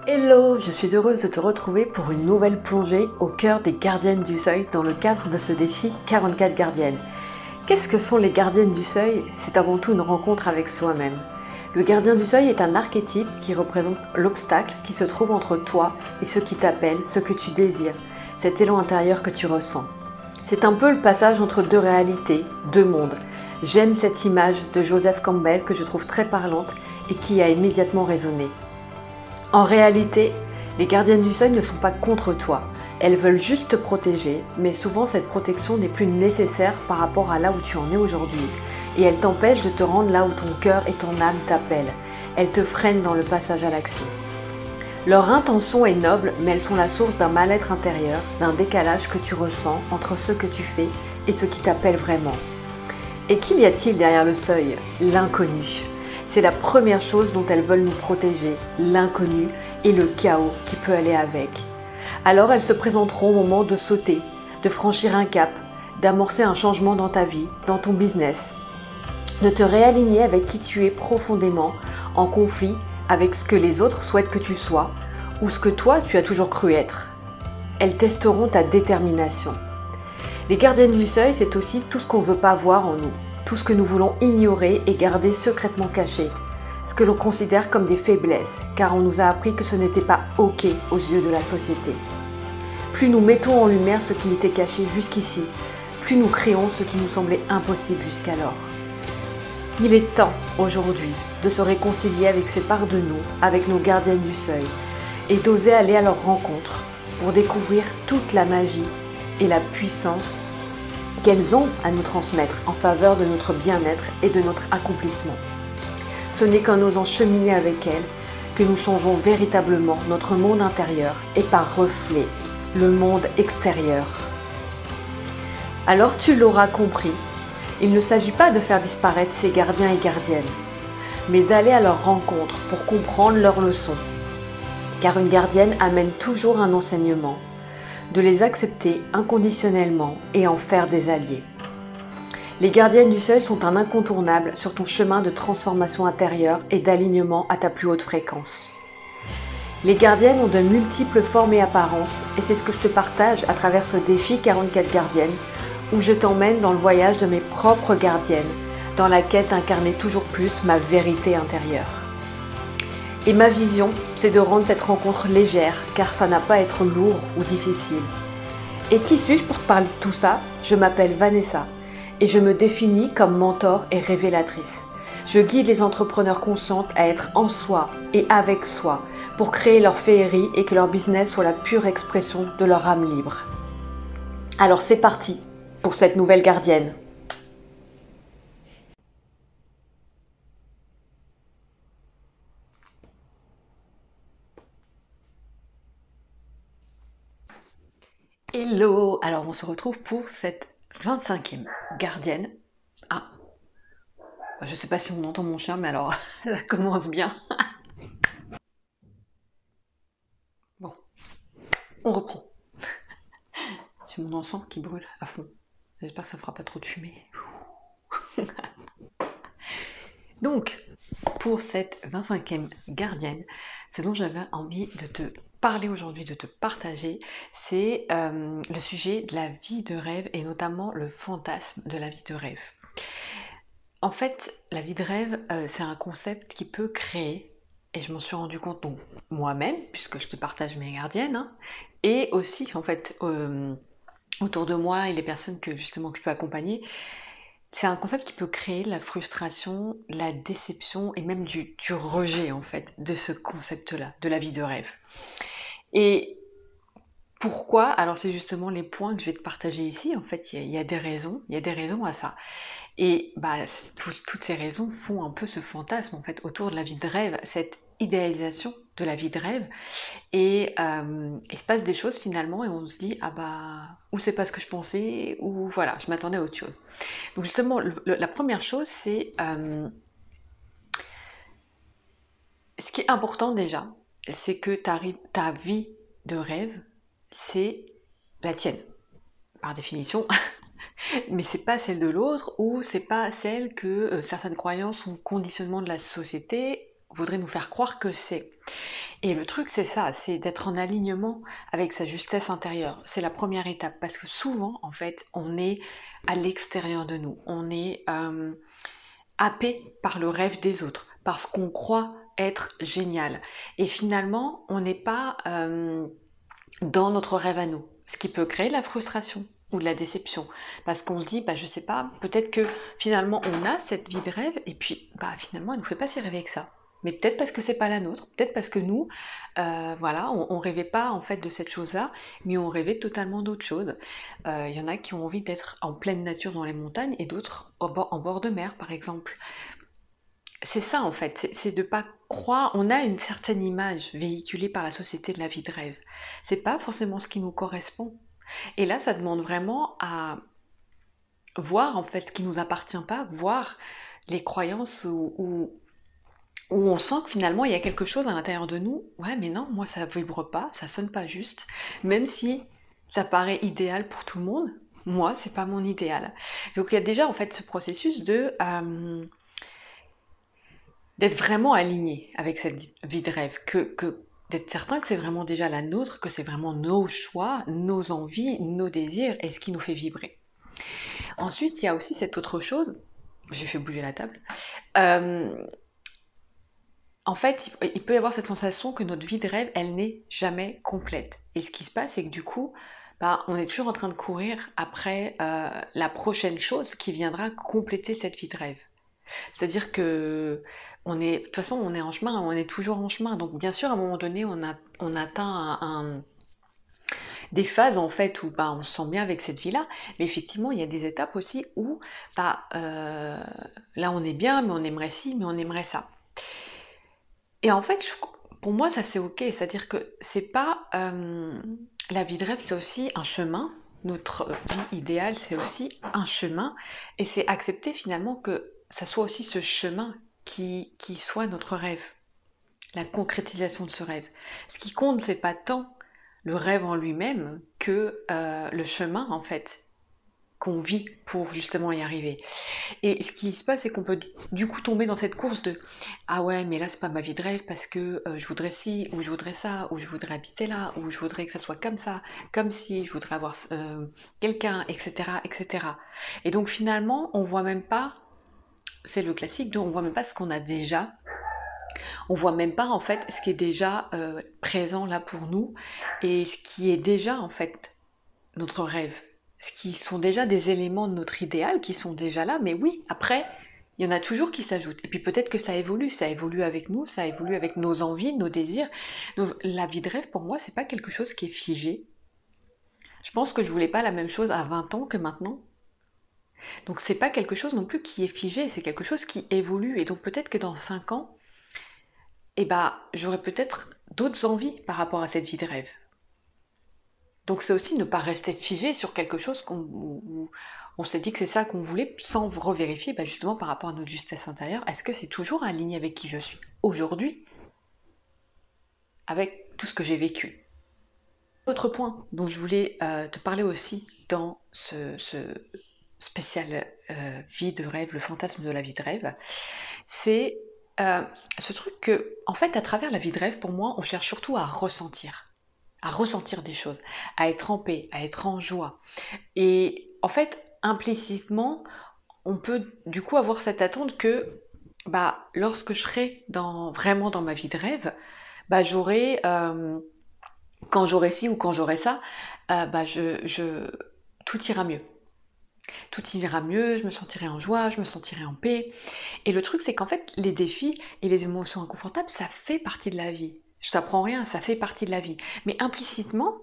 Hello, je suis heureuse de te retrouver pour une nouvelle plongée au cœur des gardiennes du seuil dans le cadre de ce défi 44 gardiennes. Qu'est-ce que sont les gardiennes du seuil? C'est avant tout une rencontre avec soi-même. Le gardien du seuil est un archétype qui représente l'obstacle qui se trouve entre toi et ce qui t'appelle, ce que tu désires, cet élan intérieur que tu ressens. C'est un peu le passage entre deux réalités, deux mondes. J'aime cette image de Joseph Campbell que je trouve très parlante et qui a immédiatement résonné. En réalité, les gardiennes du seuil ne sont pas contre toi. Elles veulent juste te protéger, mais souvent cette protection n'est plus nécessaire par rapport à là où tu en es aujourd'hui. Et elles t'empêchent de te rendre là où ton cœur et ton âme t'appellent. Elles te freinent dans le passage à l'action. Leur intention est noble, mais elles sont la source d'un mal-être intérieur, d'un décalage que tu ressens entre ce que tu fais et ce qui t'appelle vraiment. Et qu'y a-t-il derrière le seuil? L'inconnu. C'est la première chose dont elles veulent nous protéger, l'inconnu et le chaos qui peut aller avec. Alors elles se présenteront au moment de sauter, de franchir un cap, d'amorcer un changement dans ta vie, dans ton business, de te réaligner avec qui tu es profondément, en conflit avec ce que les autres souhaitent que tu sois, ou ce que toi tu as toujours cru être. Elles testeront ta détermination. Les gardiennes du seuil, c'est aussi tout ce qu'on ne veut pas voir en nous. Tout ce que nous voulons ignorer et garder secrètement caché, ce que l'on considère comme des faiblesses, car on nous a appris que ce n'était pas OK aux yeux de la société. Plus nous mettons en lumière ce qui était caché jusqu'ici, plus nous créons ce qui nous semblait impossible jusqu'alors. Il est temps, aujourd'hui, de se réconcilier avec ces parts de nous, avec nos gardiennes du seuil, et d'oser aller à leur rencontre pour découvrir toute la magie et la puissance qu'elles ont à nous transmettre en faveur de notre bien-être et de notre accomplissement. Ce n'est qu'en osant cheminer avec elles que nous changeons véritablement notre monde intérieur et par reflet, le monde extérieur. Alors tu l'auras compris, il ne s'agit pas de faire disparaître ces gardiens et gardiennes, mais d'aller à leur rencontre pour comprendre leurs leçons. Car une gardienne amène toujours un enseignement, de les accepter inconditionnellement et en faire des alliés. Les gardiennes du seuil sont un incontournable sur ton chemin de transformation intérieure et d'alignement à ta plus haute fréquence. Les gardiennes ont de multiples formes et apparences et c'est ce que je te partage à travers ce défi 44 gardiennes où je t'emmène dans le voyage de mes propres gardiennes, dans la quête d'incarner toujours plus ma vérité intérieure. Et ma vision, c'est de rendre cette rencontre légère, car ça n'a pas à être lourd ou difficile. Et qui suis-je pour parler de tout ça? Je m'appelle Vanessa, et je me définis comme mentor et révélatrice. Je guide les entrepreneurs conscientes à être en soi et avec soi, pour créer leur féerie et que leur business soit la pure expression de leur âme libre. Alors c'est parti pour cette nouvelle gardienne. Hello! Alors on se retrouve pour cette 25e gardienne. Ah, je sais pas si on entend mon chien, mais alors là commence bien. Bon, on reprend. J'ai mon encens qui brûle à fond. J'espère que ça fera pas trop de fumée. Donc, pour cette 25e gardienne, ce dont j'avais envie de te parler aujourd'hui, de te partager, c'est le sujet de la vie de rêve et notamment le fantasme de la vie de rêve. En fait, la vie de rêve, c'est un concept qui peut créer, et je m'en suis rendu compte donc moi-même, puisque je te partage mes gardiennes, hein, et aussi en fait autour de moi et les personnes que justement que je peux accompagner, c'est un concept qui peut créer la frustration, la déception et même du rejet en fait de ce concept-là, de la vie de rêve. Et pourquoi? Alors c'est justement les points que je vais te partager ici. En fait, il y a des raisons à ça. Et bah, toutes ces raisons font un peu ce fantasme en fait autour de la vie de rêve, cette idéalisation de la vie de rêve. Et il se passe des choses finalement et on se dit ah bah ou c'est pas ce que je pensais ou voilà, je m'attendais à autre chose. Donc justement, la première chose c'est ce qui est important déjà, c'est que ta vie de rêve, c'est la tienne, par définition. Mais c'est pas celle de l'autre ou c'est pas celle que certaines croyances ou conditionnements de la société voudraient nous faire croire que c'est. Et le truc, c'est ça, c'est d'être en alignement avec sa justesse intérieure. C'est la première étape, parce que souvent, en fait, on est à l'extérieur de nous. On est happé par le rêve des autres, parce qu'on croit être génial. Et finalement, on n'est pas dans notre rêve à nous, ce qui peut créer de la frustration ou de la déception, parce qu'on se dit, bah, je sais pas, peut-être que finalement on a cette vie de rêve, et puis bah, finalement elle nous fait pas si rêver que ça. Mais peut-être parce que c'est pas la nôtre, peut-être parce que nous, voilà, on rêvait pas en fait de cette chose-là, mais on rêvait totalement d'autre chose. Il y en a qui ont envie d'être en pleine nature dans les montagnes, et d'autres en bord de mer, par exemple. C'est ça en fait, c'est de pas croire. On a une certaine image véhiculée par la société de la vie de rêve. C'est pas forcément ce qui nous correspond. Et là, ça demande vraiment à voir en fait ce qui nous appartient pas, voir les croyances où on sent que finalement il y a quelque chose à l'intérieur de nous. Ouais, mais non, moi ça vibre pas, ça sonne pas juste, même si ça paraît idéal pour tout le monde. Moi, c'est pas mon idéal. Donc il y a déjà en fait ce processus de d'être vraiment aligné avec cette vie de rêve, d'être certain que c'est vraiment déjà la nôtre, que c'est vraiment nos choix, nos envies, nos désirs et ce qui nous fait vibrer. Ensuite, il y a aussi cette autre chose, j'ai fait bouger la table, euh, en fait, il peut y avoir cette sensation que notre vie de rêve, elle n'est jamais complète. Et ce qui se passe, c'est que du coup, bah, on est toujours en train de courir après la prochaine chose qui viendra compléter cette vie de rêve. C'est-à-dire que de toute façon, on est en chemin, on est toujours en chemin. Donc, bien sûr, à un moment donné, on atteint des phases en fait où bah, on se sent bien avec cette vie-là. Mais effectivement, il y a des étapes aussi où bah, là, on est bien, mais on aimerait ci, mais on aimerait ça. Et en fait, pour moi, ça c'est ok. C'est-à-dire que c'est pas la vie de rêve, c'est aussi un chemin. Notre vie idéale, c'est aussi un chemin. Et c'est accepter finalement que ça soit aussi ce chemin qui soit notre rêve, la concrétisation de ce rêve. Ce qui compte, c'est pas tant le rêve en lui-même que le chemin en fait qu'on vit pour justement y arriver. Et ce qui se passe, c'est qu'on peut du coup tomber dans cette course de ah ouais, mais là c'est pas ma vie de rêve parce que je voudrais ci, ou je voudrais ça, ou je voudrais habiter là, ou je voudrais que ça soit comme ça, comme si, je voudrais avoir quelqu'un, etc., etc. Et donc finalement, on voit même pas, c'est le classique, on voit même pas ce qu'on a déjà, on voit même pas en fait ce qui est déjà présent là pour nous et ce qui est déjà en fait notre rêve, ce qui sont déjà des éléments de notre idéal qui sont déjà là, mais oui, après, il y en a toujours qui s'ajoutent. Et puis peut-être que ça évolue avec nous, ça évolue avec nos envies, nos désirs. Donc, la vie de rêve, pour moi, c'est pas quelque chose qui est figé. Je pense que je voulais pas la même chose à 20 ans que maintenant. Donc c'est pas quelque chose non plus qui est figé, c'est quelque chose qui évolue. Et donc peut-être que dans 5 ans, eh ben, j'aurai peut-être d'autres envies par rapport à cette vie de rêve. Donc c'est aussi ne pas rester figé sur quelque chose où on s'est dit que c'est ça qu'on voulait sans revérifier bah justement par rapport à notre justesse intérieure. Est-ce que c'est toujours aligné avec qui je suis aujourd'hui, avec tout ce que j'ai vécu? Autre point dont je voulais te parler aussi dans ce spécial vie de rêve, le fantasme de la vie de rêve, c'est ce truc que, en fait, à travers la vie de rêve, pour moi, on cherche surtout à ressentir des choses, à être en paix, à être en joie. Et en fait, implicitement, on peut du coup avoir cette attente que bah, lorsque je serai vraiment dans ma vie de rêve, bah, quand j'aurai ci ou quand j'aurai ça, bah, tout ira mieux. Tout ira mieux, je me sentirai en joie, je me sentirai en paix. Et le truc, c'est qu'en fait, les défis et les émotions inconfortables, ça fait partie de la vie. Je t'apprends rien, ça fait partie de la vie. Mais implicitement,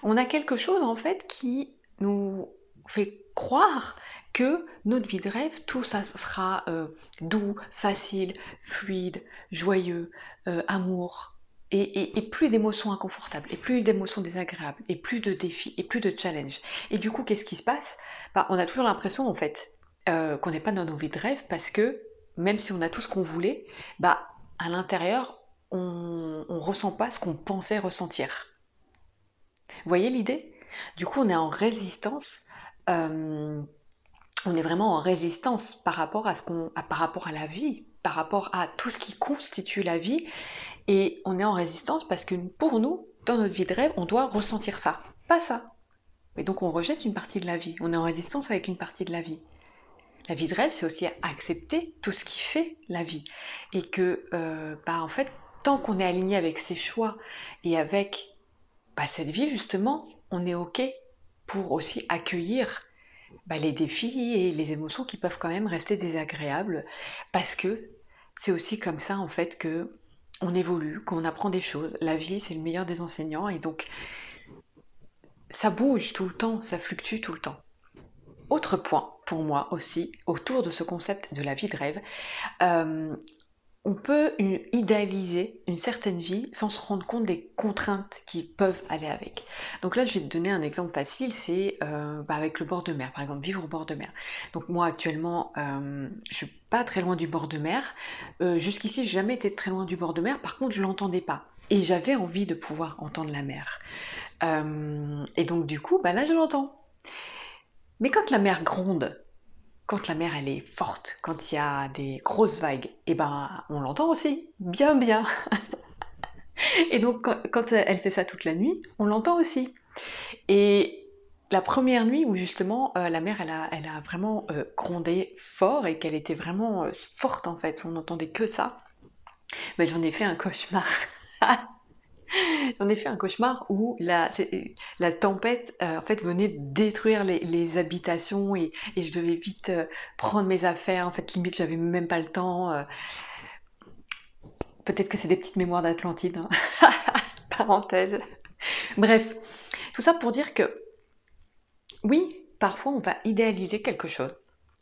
on a quelque chose en fait qui nous fait croire que notre vie de rêve, tout ça sera doux, facile, fluide, joyeux, amour, et plus d'émotions inconfortables, et plus d'émotions désagréables, et plus de défis, et plus de challenges. Et du coup, qu'est-ce qui se passe? Bah, on a toujours l'impression en fait qu'on n'est pas dans nos vies de rêve parce que même si on a tout ce qu'on voulait, bah, à l'intérieur, on ne ressent pas ce qu'on pensait ressentir. Vous voyez l'idée? Du coup, on est en résistance, euh, on est vraiment en résistance par rapport à par rapport à la vie, par rapport à tout ce qui constitue la vie, Et on est en résistance parce que pour nous, dans notre vie de rêve, on doit ressentir ça, pas ça. Et donc on rejette une partie de la vie, on est en résistance avec une partie de la vie. La vie de rêve, c'est aussi accepter tout ce qui fait la vie. Et que, en fait, tant qu'on est aligné avec ses choix et avec cette vie, justement, on est OK pour aussi accueillir les défis et les émotions qui peuvent quand même rester désagréables. Parce que c'est aussi comme ça, en fait, que on évolue, qu'on apprend des choses. La vie, c'est le meilleur des enseignants. Et donc, ça bouge tout le temps, ça fluctue tout le temps. Autre point pour moi aussi, autour de ce concept de la vie de rêve, on peut idéaliser une certaine vie sans se rendre compte des contraintes qui peuvent aller avec. Donc là, je vais te donner un exemple facile, c'est avec le bord de mer, par exemple, vivre au bord de mer. Donc moi, actuellement, je suis pas très loin du bord de mer. Jusqu'ici, j'ai jamais été très loin du bord de mer, par contre, je l'entendais pas. Et j'avais envie de pouvoir entendre la mer. Et donc du coup, là, je l'entends. Mais quand la mer gronde, quand la mer elle est forte, quand il y a des grosses vagues, on l'entend aussi, bien bien. Et donc quand elle fait ça toute la nuit, on l'entend aussi. Et la première nuit où justement la mer elle a vraiment grondé fort et qu'elle était vraiment forte en fait, on n'entendait que ça, j'en ai fait un cauchemar. J'en ai fait un cauchemar où la tempête en fait venait détruire les habitations et je devais vite prendre mes affaires. En fait, limite, j'avais même pas le temps. Peut-être que c'est des petites mémoires d'Atlantide, hein. Parenthèse. Bref, tout ça pour dire que oui, parfois on va idéaliser quelque chose.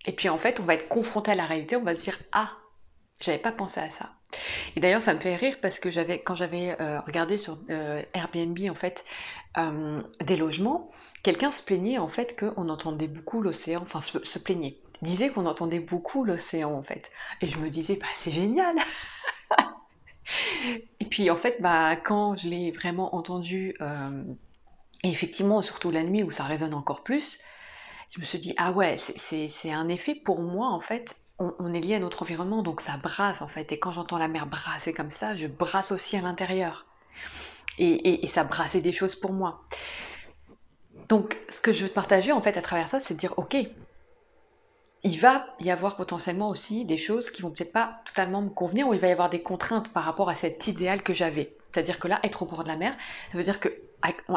Et puis en fait, on va être confronté à la réalité, on va se dire ah, j'avais pas pensé à ça. Et d'ailleurs, ça me fait rire parce que quand j'avais regardé sur Airbnb en fait des logements, quelqu'un se plaignait en fait qu'on entendait beaucoup l'océan, enfin se plaignait, disait qu'on entendait beaucoup l'océan en fait. Et je me disais c'est génial. Et puis en fait quand je l'ai vraiment entendu, et effectivement surtout la nuit où ça résonne encore plus, je me suis dit ah ouais, c'est un effet pour moi en fait. On est lié à notre environnement, donc ça brasse en fait. Et quand j'entends la mer brasser comme ça, je brasse aussi à l'intérieur. Et ça brassait des choses pour moi. Donc ce que je veux te partager en fait à travers ça, c'est de dire ok, il va y avoir potentiellement aussi des choses qui vont peut-être pas totalement me convenir, ou il va y avoir des contraintes par rapport à cet idéal que j'avais. C'est-à-dire que là, être au bord de la mer, ça veut dire que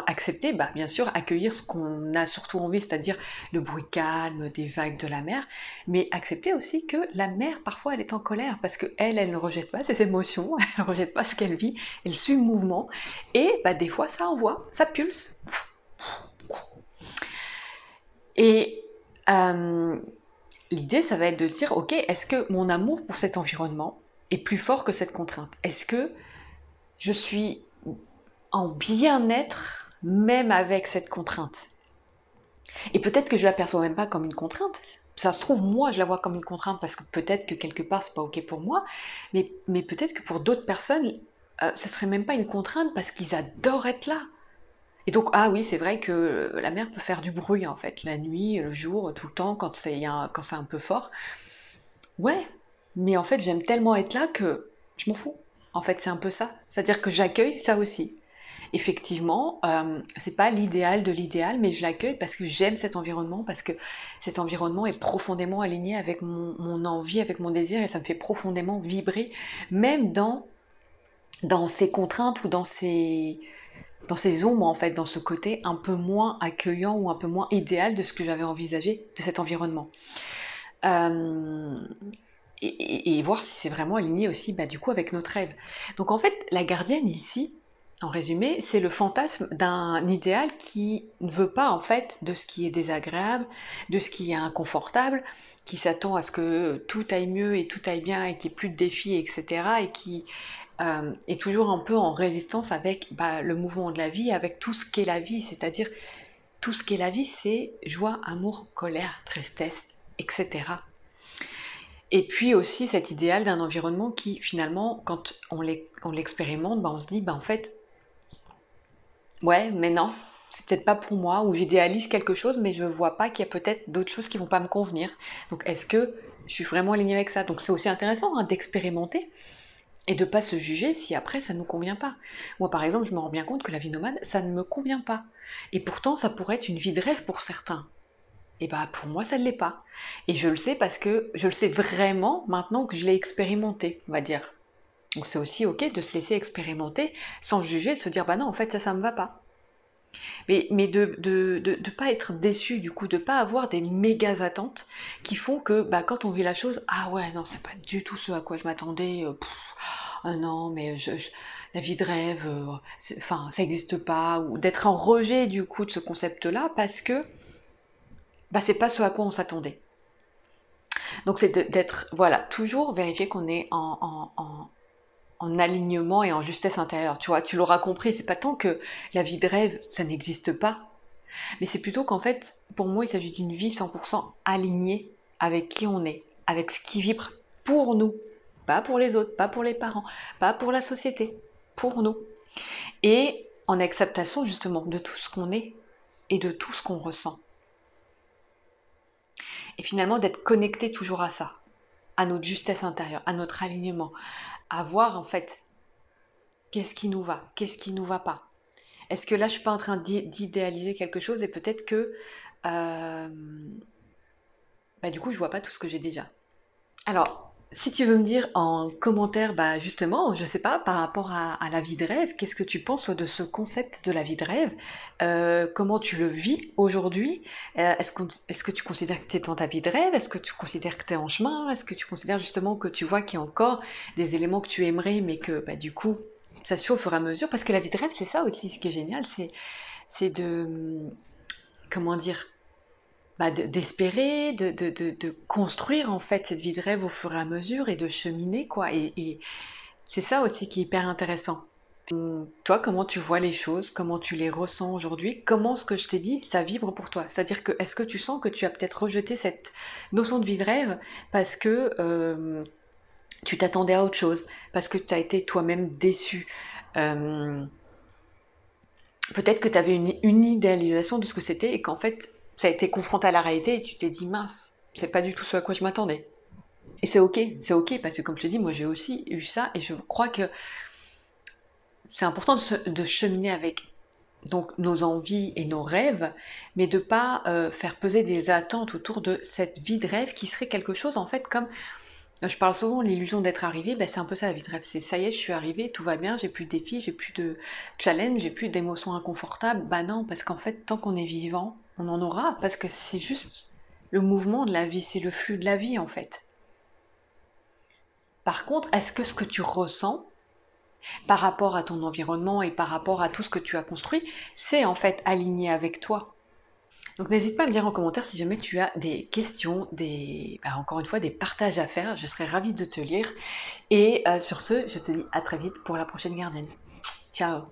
accepter, bien sûr, accueillir ce qu'on a surtout envie, c'est-à-dire le bruit calme des vagues de la mer, mais accepter aussi que la mer, parfois, elle est en colère, parce qu'elle ne rejette pas ses émotions, elle ne rejette pas ce qu'elle vit, elle suit le mouvement, et des fois, ça envoie, ça pulse. Et l'idée, ça va être de dire, ok, est-ce que mon amour pour cet environnement est plus fort que cette contrainte? Est-ce que je suis en bien-être même avec cette contrainte? Et peut-être que je la perçois même pas comme une contrainte. Ça se trouve, moi, je la vois comme une contrainte parce que peut-être que quelque part, c'est pas ok pour moi, mais peut-être que pour d'autres personnes, ça serait même pas une contrainte parce qu'ils adorent être là. Et donc, ah oui, c'est vrai que la mer peut faire du bruit en fait, la nuit, le jour, tout le temps, quand c'est un peu fort. Ouais, mais en fait, j'aime tellement être là que je m'en fous. En fait, c'est un peu ça. C'est-à-dire que j'accueille ça aussi. Effectivement, c'est pas l'idéal de l'idéal, mais je l'accueille parce que j'aime cet environnement, parce que cet environnement est profondément aligné avec mon envie, avec mon désir, et ça me fait profondément vibrer, même dans ces contraintes ou dans ces ombres, en fait, dans ce côté un peu moins accueillant ou un peu moins idéal de ce que j'avais envisagé de cet environnement. Et voir si c'est vraiment aligné aussi du coup avec notre rêve. Donc en fait, la gardienne ici, en résumé, c'est le fantasme d'un idéal qui ne veut pas en fait de ce qui est désagréable, de ce qui est inconfortable, qui s'attend à ce que tout aille mieux et tout aille bien et qu'il n'y ait plus de défis, etc. Et qui est toujours un peu en résistance avec le mouvement de la vie, avec tout ce qu'est la vie, c'est-à-dire tout ce qu'est la vie, c'est joie, amour, colère, tristesse, etc. Et puis aussi cet idéal d'un environnement qui finalement, quand on l'expérimente, on se dit, en fait, ouais, mais non, c'est peut-être pas pour moi, ou j'idéalise quelque chose, mais je vois pas qu'il y a peut-être d'autres choses qui vont pas me convenir. Donc est-ce que je suis vraiment alignée avec ça? Donc c'est aussi intéressant d'expérimenter Et de pas se juger si après ça ne nous convient pas. Moi par exemple, je me rends bien compte que la vie nomade, ça ne me convient pas. Et pourtant, ça pourrait être une vie de rêve pour certains. Et bah pour moi, ça ne l'est pas. Et je le sais parce que je le sais vraiment maintenant que je l'ai expérimenté, on va dire. Donc c'est aussi ok de se laisser expérimenter sans juger, de se dire bah non, en fait ça me va pas. Mais de pas être déçu du coup, de pas avoir des méga attentes qui font que bah, quand on vit la chose, ah ouais non c'est pas du tout ce à quoi je m'attendais, ah non mais la vie de rêve, enfin ça n'existe pas, ou d'être en rejet du coup de ce concept-là parce que bah, c'est pas ce à quoi on s'attendait. Donc c'est d'être, voilà, toujours vérifier qu'on est en alignement et en justesse intérieure. Tu vois, tu l'auras compris, c'est pas tant que la vie de rêve, ça n'existe pas, mais c'est plutôt qu'en fait, pour moi, il s'agit d'une vie 100% alignée avec qui on est, avec ce qui vibre pour nous, pas pour les autres, pas pour les parents, pas pour la société, pour nous. Et en acceptation justement de tout ce qu'on est et de tout ce qu'on ressent. Et finalement d'être connecté toujours à ça, à notre justesse intérieure, à notre alignement, à voir en fait qu'est-ce qui nous va, qu'est-ce qui nous va pas. Est-ce que là je suis pas en train d'idéaliser quelque chose et peut-être que bah, du coup je vois pas tout ce que j'ai déjà. Alors, si tu veux me dire en commentaire, bah justement, je sais pas, par rapport à la vie de rêve, qu'est-ce que tu penses toi, de ce concept de la vie de rêve? Comment tu le vis aujourd'hui? Est-ce que tu considères que tu es dans ta vie de rêve? Est-ce que tu considères que tu es en chemin? Est-ce que tu considères justement que tu vois qu'il y a encore des éléments que tu aimerais, mais que bah, du coup, ça se fait au fur et à mesure? Parce que la vie de rêve, c'est ça aussi, ce qui est génial, c'est de, comment dire, bah, d'espérer, de construire en fait cette vie de rêve au fur et à mesure et de cheminer quoi. Et c'est ça aussi qui est hyper intéressant. Toi, comment tu vois les choses, comment tu les ressens aujourd'hui, comment ce que je t'ai dit, ça vibre pour toi. C'est-à-dire que est-ce que tu sens que tu as peut-être rejeté cette notion de vie de rêve parce que tu t'attendais à autre chose, parce que tu as été toi-même déçu. Euh, Peut-être que tu avais une idéalisation de ce que c'était et qu'en fait, ça a été confronté à la réalité et tu t'es dit mince, c'est pas du tout ce à quoi je m'attendais. Et c'est ok, parce que comme je te dis, moi j'ai aussi eu ça et je crois que c'est important de cheminer avec donc nos envies et nos rêves, mais de pas faire peser des attentes autour de cette vie de rêve qui serait quelque chose en fait comme je parle souvent de l'illusion d'être arrivé, ben c'est un peu ça la vie de rêve, c'est ça y est, je suis arrivée, tout va bien, j'ai plus de défis, j'ai plus de challenge, j'ai plus d'émotions inconfortables. Bah non, parce qu'en fait, tant qu'on est vivant, on en aura, parce que c'est juste le mouvement de la vie, c'est le flux de la vie en fait. Par contre, est-ce que ce que tu ressens par rapport à ton environnement et par rapport à tout ce que tu as construit, c'est en fait aligné avec toi? Donc n'hésite pas à me dire en commentaire si jamais tu as des questions, encore une fois des partages à faire, je serais ravie de te lire. Et sur ce, je te dis à très vite pour la prochaine gardienne. Ciao!